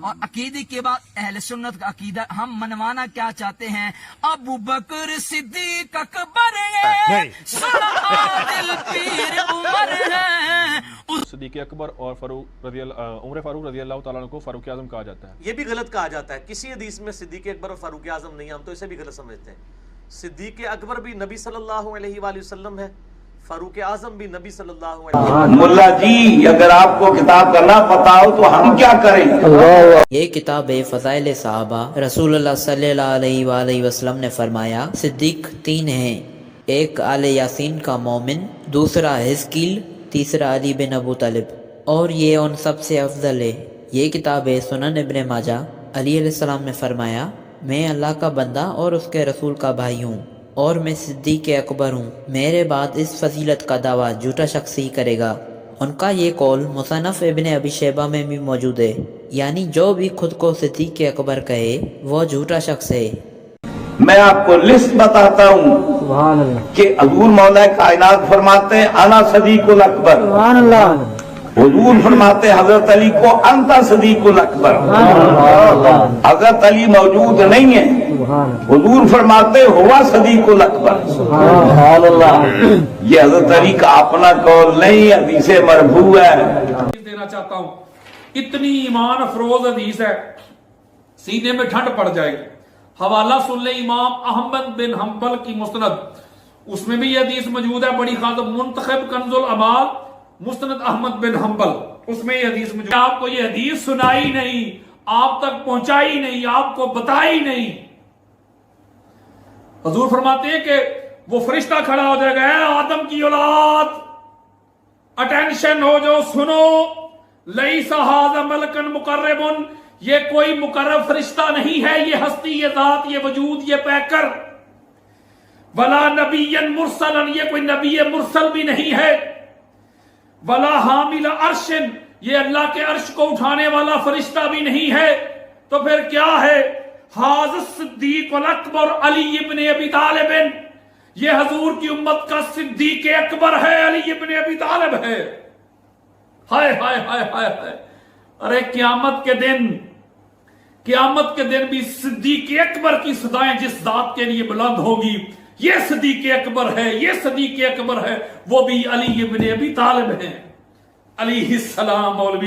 اور عقیدے کے بعد اہل سنت کا عقیدہ ہم منوانا کیا چاہتے ہیں؟ ابو بکر صدیق اکبر ہے، عادل پیر عمر ہے۔ صدیق اکبر اور عمر فاروق رضی اللہ تعالیٰ عنہ کو فاروق اعظم کہا جاتا ہے۔ یہ بھی غلط کہا جاتا ہے، کسی حدیث میں صدیق اکبر اور فاروق اعظم نہیں، ہم تو اسے بھی غلط سمجھتے ہیں۔ صدیق اکبر بھی نبی صلی اللہ علیہ وآلہ وسلم ہے، فاروق اعظم بھی نبی صلی اللہ علیہ وسلم۔ ملا جی اگر آپ کو کتاب کا نہ پتا ہو تو ہم کیا کریں؟ یہ کتاب فضائل صحابہ، رسول اللہ صلی اللہ علیہ وآلہ وسلم نے فرمایا صدیق تین ہیں، ایک آل یاسین کا مومن، دوسرا حزقیل، تیسرا علی بن ابو طالب، اور یہ ان سب سے افضل ہے۔ یہ کتاب سنن ابن ماجہ۔ علی علیہ السلام نے فرمایا میں اللہ کا بندہ اور اس کے رسول کا بھائی ہوں، اور میں صدیق اکبر ہوں، میرے بعد اس فضیلت کا دعویٰ جھوٹا شخص ہی کرے گا۔ ان کا یہ قول مصنف ابن ابی شیبہ میں بھی موجود ہے، یعنی جو بھی خود کو صدیق اکبر کہے وہ جھوٹا شخص ہے۔ میں آپ کو لسٹ بتاتا ہوں کہ حضور مولا کائنات فرماتے ہیں انا صدیق الاکبر، حضور فرماتے حضرت علی کو انت صدیق الاکبر، حضرت علی موجود نہیں ہے، حضور فرماتے ہوا صدیق الاکبر۔ یہ حضرت علی کا اپنا قول نہیں، حدیث مرفوع ہے۔ دینا چاہتا ہوں، اتنی ایمان افروز حدیث ہے سینے میں ٹھنڈ پڑ جائے گی۔ حوالہ سن لے امام احمد بن حنبل کی مسند، اس میں بھی یہ حدیث موجود ہے، بڑی خاطر منتخب کنز العمال مسند احمد بن حنبل، اس میں یہ حدیث موجود ہے۔ آپ کو یہ حدیث سنائی نہیں، آپ تک پہنچائی نہیں، آپ کو بتائی نہیں۔ حضور فرماتے ہیں کہ وہ فرشتہ کھڑا ہو جائے گا، اے آدم کی اولاد اٹینشن ہو جو سنو، لیس ھذا ملکن مقرب، یہ کوئی مقرب فرشتہ نہیں ہے، یہ ہستی، یہ ذات، یہ وجود، یہ پیکر، ولا نبی مرسل، یہ کوئی نبی مرسل بھی نہیں ہے، ولا حامل عرش، یہ اللہ کے عرش کو اٹھانے والا فرشتہ بھی نہیں ہے، تو پھر کیا ہے؟ ھذا الصدیق الاکبر علی ابن ابی طالب، یہ حضور کی امت کا صدیق اکبر ہے، علی ابن ابی طالب ہے۔ ہائے ہائے ہائے ہائے ہائے، ارے قیامت کے دن بھی صدیق اکبر کی صدائیں جس ذات کے لیے بلند ہوگی، یہ صدیق اکبر ہے، یہ صدیق اکبر ہے، وہ بھی علی ابن ابی طالب ہیں علیہ السلام۔ مولوی